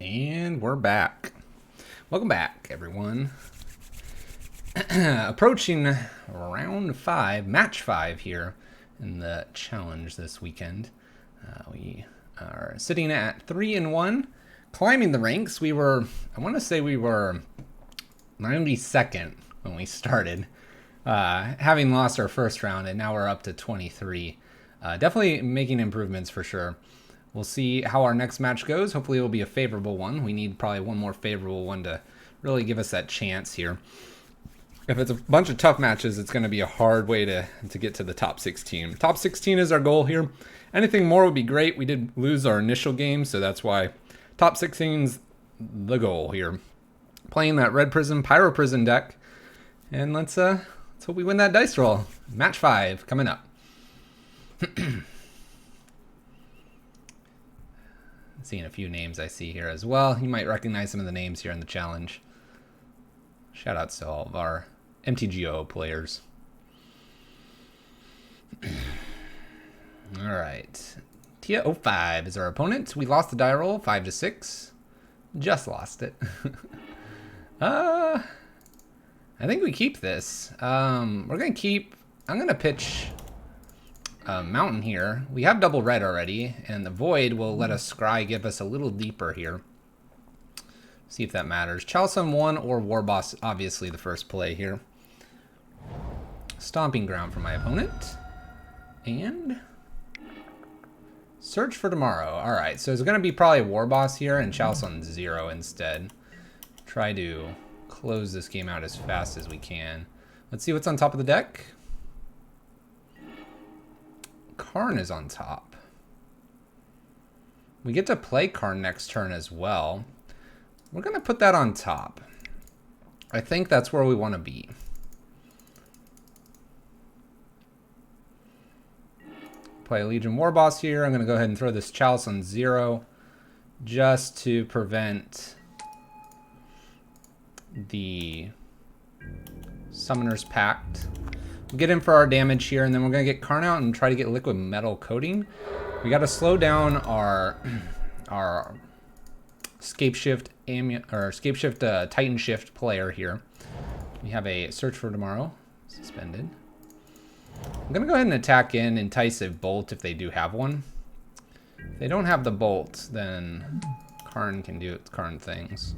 And we're back. Welcome back, everyone. Approaching round 5, match 5 here in the challenge this weekend. We are sitting at 3-1, climbing the ranks. I want to say we were 92nd when we started, having lost our first round, and now we're up to 23. Definitely making improvements for sure. We'll see how our next match goes. Hopefully it will be a favorable one. We need probably one more favorable one to really give us that chance here. If it's a bunch of tough matches, it's going to be a hard way to get to the top 16. Top 16 is our goal here. Anything more would be great. We did lose our initial game, so that's why top 16 is the goal here. Playing that Red Prison, Pyro Prison deck. And let's hope we win that dice roll. Match 5 coming up. Seeing a few names I see here as well. You might recognize some of the names here in the challenge. Shout outs to all of our MTGO players. Alright. Tia 05 is our opponent. We lost the die roll 5-6. Just lost it. I think we keep this. I'm gonna pitch Mountain here. We have double red already, and the Void will let us scry, give us a little deeper here. See if that matters. Chalice on 1 or Warboss, obviously the first play here. Stomping Ground for my opponent. And Search for Tomorrow. Alright, so it's going to be probably Warboss here and Chalice on 0 instead. Try to close this game out as fast as we can. Let's see what's on top of the deck. Karn is on top. We get to play Karn next turn as well. We're going to put that on top. I think that's where we want to be. Play Legion Warboss here. I'm going to go ahead and throw this Chalice on 0 just to prevent the Summoner's Pact. We'll get in for our damage here, and then we're going to get Karn out and try to get Liquid Metal Coating. We got to slow down our Scape Shift Titan Shift player here. We have a Search for Tomorrow suspended. I'm going to go ahead and attack in Enticing Bolt if they do have one. If they don't have the Bolt, then Karn can do its Karn things.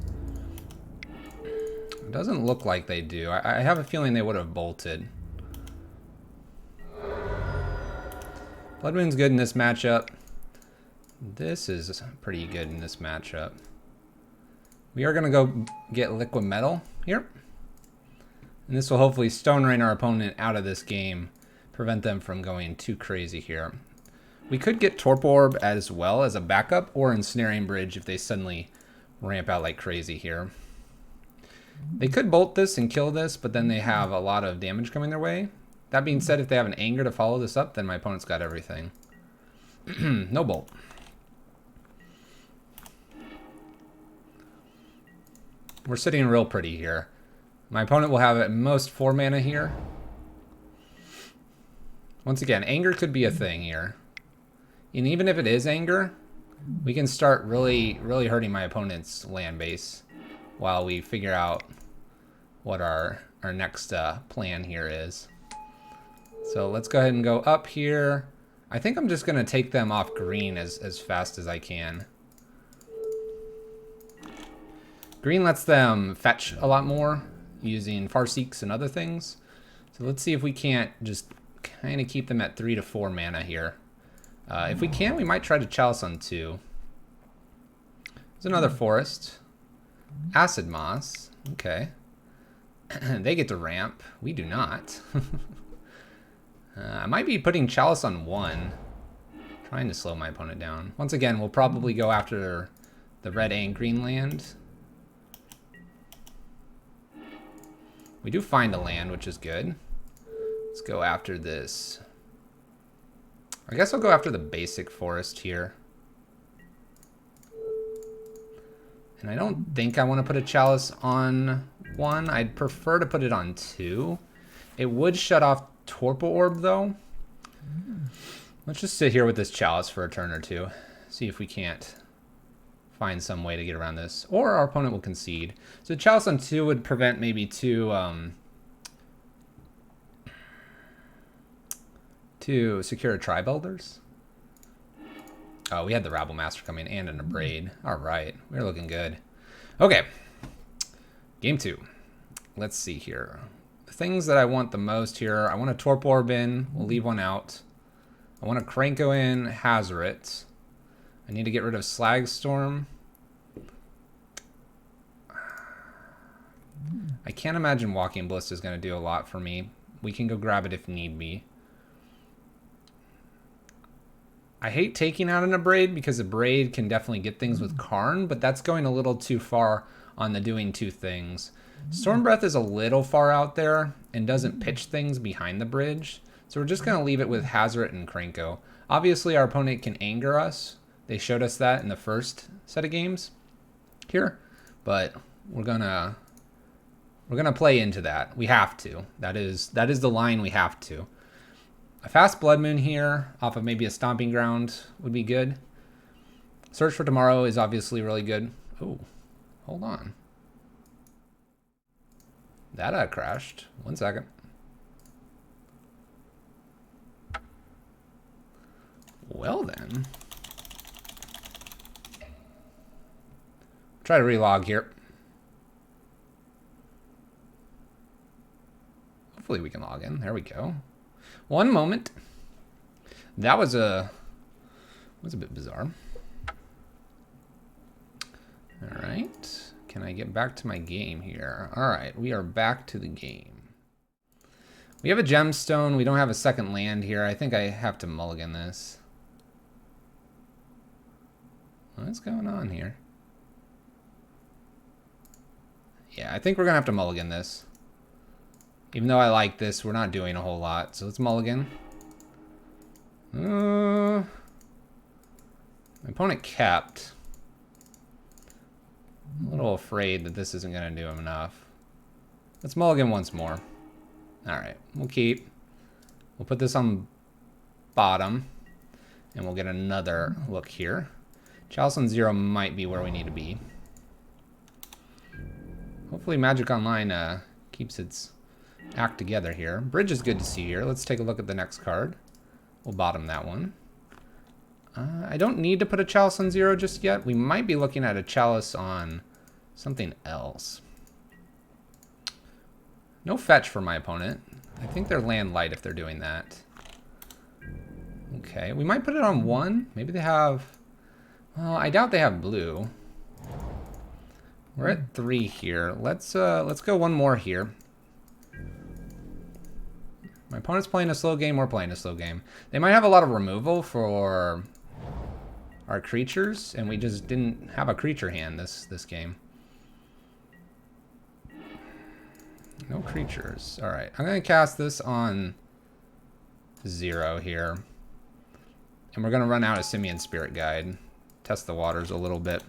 It doesn't look like they do. I have a feeling they would have bolted. Bloodwind's good in this matchup. This is pretty good in this matchup. We are going to go get Liquid Metal here. And this will hopefully Stone Rain our opponent out of this game. Prevent them from going too crazy here. We could get Torpor Orb as well as a backup, or Ensnaring Bridge if they suddenly ramp out like crazy here. They could bolt this and kill this, but then they have a lot of damage coming their way. That being said, if they have an Anger to follow this up, then my opponent's got everything. No bolt. We're sitting real pretty here. My opponent will have at most 4 mana here. Once again, Anger could be a thing here. And even if it is Anger, we can start really hurting my opponent's land base while we figure out what our next plan here is. So let's go ahead and go up here. I think I'm just going to take them off green as fast as I can. Green lets them fetch a lot more using Farseeks and other things. So let's see if we can't just kind of keep them at 3 to 4 mana here. If we can, we might try to Chalice on 2. There's another Forest. Acid Moss. Okay. They get to ramp. We do not. I might be putting Chalice on 1. Trying to slow my opponent down. Once again, we'll probably go after the red and green land. We do find a land, which is good. Let's go after this. I guess I'll go after the basic forest here. And I don't think I want to put a Chalice on 1. I'd prefer to put it on 2. It would shut off Torpor Orb, though. Let's just sit here with this Chalice for a turn or two. See if we can't find some way to get around this. Or our opponent will concede. So Chalice on 2 would prevent maybe two secure Tribe Elders. Oh, we had the Rabblemaster coming and an Abrade. Alright, we're looking good. Okay. Game 2. Let's see here. The things that I want the most here, I want a Torp Orb in. We'll leave one out. I want a Krenko in, Hazoret. I need to get rid of Slagstorm. I can't imagine Walking Ballista is going to do a lot for me. We can go grab it if need be. I hate taking out an Abrade because Abrade can definitely get things with Karn, but that's going a little too far on the doing two things. Storm Breath is a little far out there and doesn't pitch things behind the bridge. So we're just going to leave it with Hazoret and Krenko. Obviously, our opponent can anger us. They showed us that in the first set of games here. But we're gonna play into that. We have to. That is the line we have to. A fast Blood Moon here off of maybe a Stomping Ground would be good. Search for Tomorrow is obviously really good. Oh, hold on. That crashed. 1 second. Well then. Try to relog here. Hopefully we can log in. There we go. One moment. That was a bit bizarre. All right. Can I get back to my game here? All right, we are back to the game. We have a gemstone. We don't have a second land here. I think I have to mulligan this. What's going on here? Yeah, I think we're gonna have to mulligan this. Even though I like this, we're not doing a whole lot. So let's mulligan. My opponent kept. I'm a little afraid that this isn't going to do him enough. Let's mulligan once more. Alright, we'll keep. We'll put this on bottom. And we'll get another look here. Chalice on 0 might be where we need to be. Hopefully Magic Online keeps its act together here. Bridge is good to see here. Let's take a look at the next card. We'll bottom that one. I don't need to put a Chalice on 0 just yet. We might be looking at a Chalice on something else. No fetch for my opponent. I think they're land light if they're doing that. Okay, we might put it on 1. Maybe they have... Well, I doubt they have blue. We're at 3 here. Let's go one more here. My opponent's playing a slow game, we're playing a slow game. They might have a lot of removal for our creatures, and we just didn't have a creature hand this game. No creatures. Alright, I'm going to cast this on 0 here. And we're going to run out of Simian Spirit Guide. Test the waters a little bit.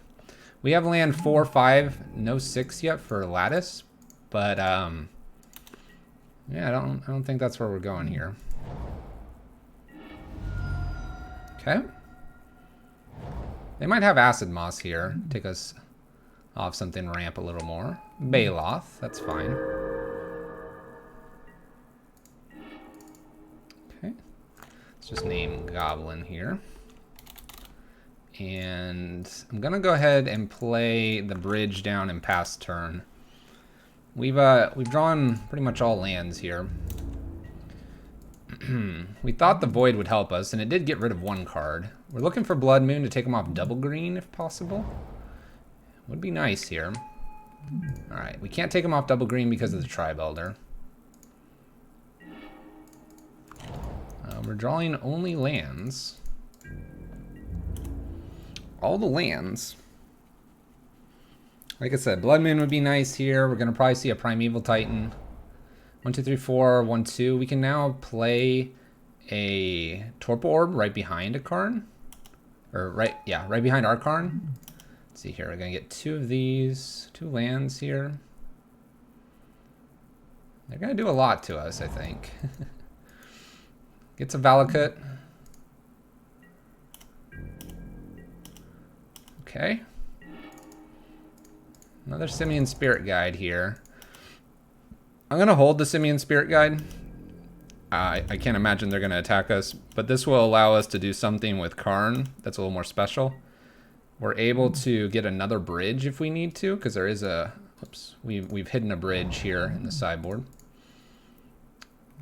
We have land 4, 5, no 6 yet for Lattice. But, yeah, I don't think that's where we're going here. Okay. They might have Acid Moss here. Take us off something ramp a little more. Baloth, that's fine. Okay. Let's just name Goblin here. And I'm gonna go ahead and play the bridge down and pass turn. We've drawn pretty much all lands here. We thought the Void would help us, and it did get rid of 1 card. We're looking for Blood Moon to take him off double green if possible. Would be nice here. Alright, we can't take him off double green because of the Tribe Elder. We're drawing only lands. All the lands. Like I said, Blood Moon would be nice here. We're going to probably see a Primeval Titan. 1, 2, 3, 4, 1, 2. We can now play a Torp Orb right behind a Karn. Or right behind our Karn. Let's see here. We're going to get 2 of these. 2 lands here. They're going to do a lot to us, I think. Gets a Valakut. Okay. Another Simian Spirit Guide here. I'm going to hold the Simian Spirit Guide. I can't imagine they're going to attack us, but this will allow us to do something with Karn that's a little more special. We're able to get another bridge if we need to, because there is a... Oops. We've hidden a bridge here in the sideboard.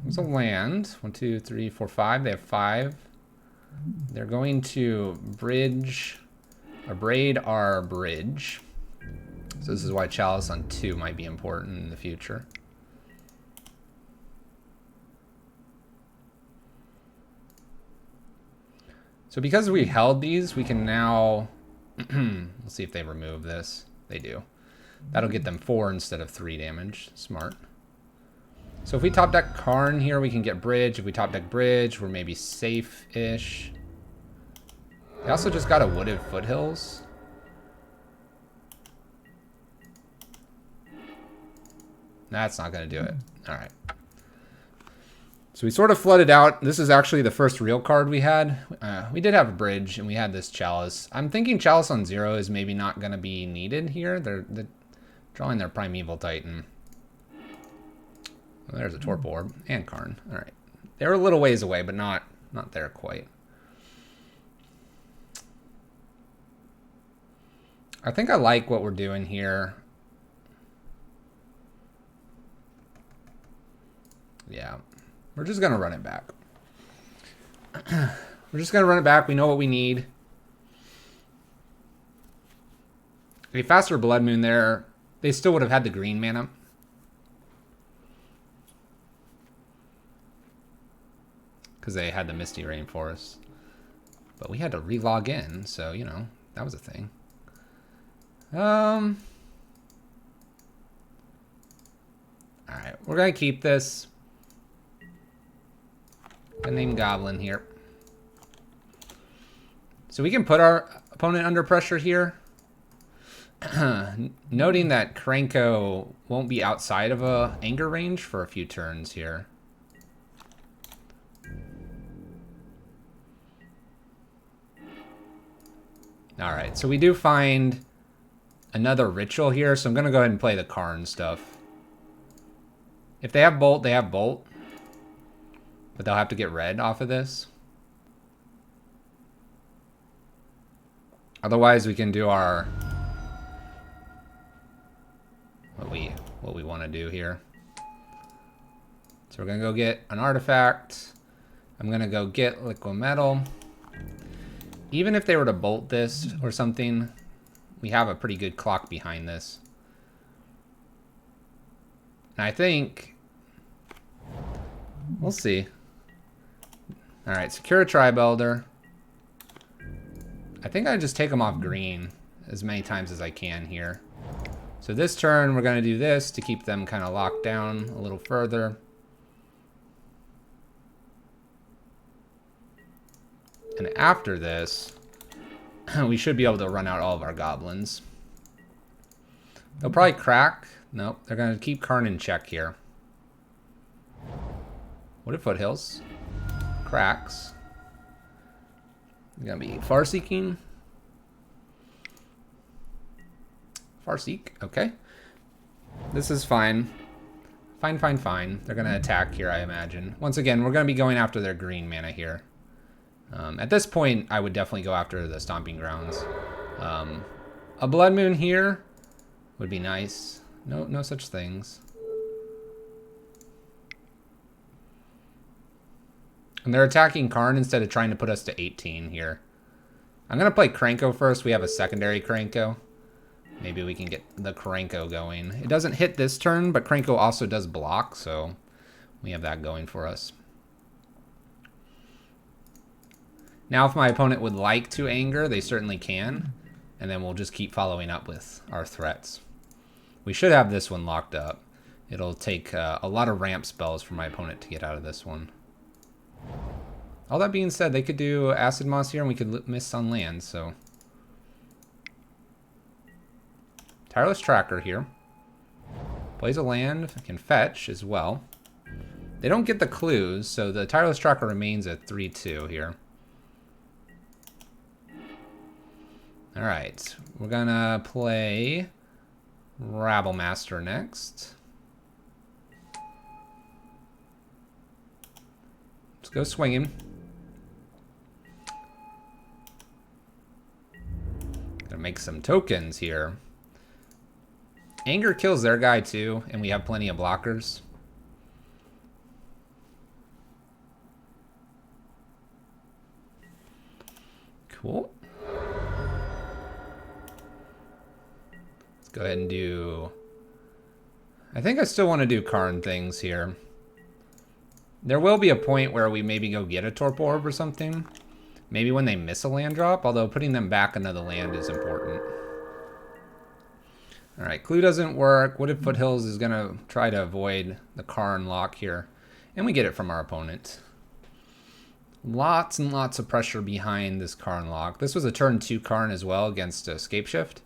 There's a land. 1, 2, 3, 4, 5. They have 5. They're going to Abrade our bridge. So this is why Chalice on 2 might be important in the future. So because we held these, we can now... Let's see if they remove this. They do. That'll get them 4 instead of 3 damage. Smart. So if we top deck Karn here, we can get bridge. If we top deck bridge, we're maybe safe-ish. They also just got a Wooded Foothills. That's not going to do it. All right. So we sort of flooded out. This is actually the first real card we had. We did have a bridge, and we had this Chalice. I'm thinking Chalice on 0 is maybe not going to be needed here. They're drawing their Primeval Titan. Well, there's a Torpor Orb and Karn. All right. They're a little ways away, but not there quite. I think I like what we're doing here. Yeah. We're just going to run it back. We're just going to run it back. We know what we need. A faster Blood Moon there. They still would have had the green mana. Because they had the Misty Rainforest. But we had to re-log in, so, you know, that was a thing. Alright, we're going to keep this. I name Goblin here. So we can put our opponent under pressure here. Noting that Krenko won't be outside of a anger range for a few turns here. Alright, so we do find another ritual here, so I'm going to go ahead and play the Karn stuff. If they have Bolt, they have Bolt. But they'll have to get red off of this. Otherwise, we can do our... What we want to do here. So we're going to go get an artifact. I'm going to go get Liquid Metal. Even if they were to bolt this or something, we have a pretty good clock behind this. And I think... We'll see. Alright, secure a Tribe Elder. I think I just take them off green as many times as I can here. So this turn, we're going to do this to keep them kind of locked down a little further. And after this, we should be able to run out all of our goblins. They'll probably crack. Nope, they're going to keep Karn in check here. What are Foothills? Cracks. Gonna be Farseeking. Farseek, okay. This is fine. Fine, fine, fine. They're gonna attack here, I imagine. Once again, we're gonna be going after their green mana here. At this point, I would definitely go after the Stomping Grounds. A Blood Moon here would be nice. No such things. And they're attacking Karn instead of trying to put us to 18 here. I'm going to play Krenko first. We have a secondary Krenko. Maybe we can get the Krenko going. It doesn't hit this turn, but Krenko also does block, so we have that going for us. Now, if my opponent would like to anger, they certainly can. And then we'll just keep following up with our threats. We should have this one locked up. It'll take a lot of ramp spells for my opponent to get out of this one. All that being said, they could do Acid Moss here and we could miss on land, so. Tireless Tracker here. Plays a land, can fetch as well. They don't get the clues, so the Tireless Tracker remains at 3-2 here. Alright, we're gonna play Rabblemaster next. Let's go swinging. Gonna make some tokens here. Anger kills their guy too, and we have plenty of blockers. Cool. Let's go ahead and do... I think I still want to do Karn things here. There will be a point where we maybe go get a Torp Orb or something. Maybe when they miss a land drop, although putting them back into the land is important. Alright, Clue doesn't work. Wooded Foothills is going to try to avoid the Karn lock here. And we get it from our opponent. Lots and lots of pressure behind this Karn lock. This was a turn 2 Karn as well against Escape Shift,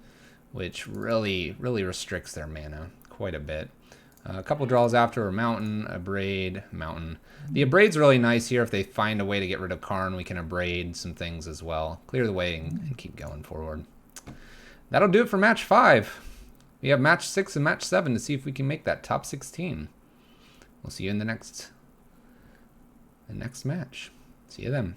which really restricts their mana quite a bit. A couple draws after a Mountain, Abrade, Mountain. The Abrade's really nice here. If they find a way to get rid of Karn, we can Abrade some things as well. Clear the way and keep going forward. That'll do it for match 5. We have match 6 and match 7 to see if we can make that top 16. We'll see you in the next match. See you then.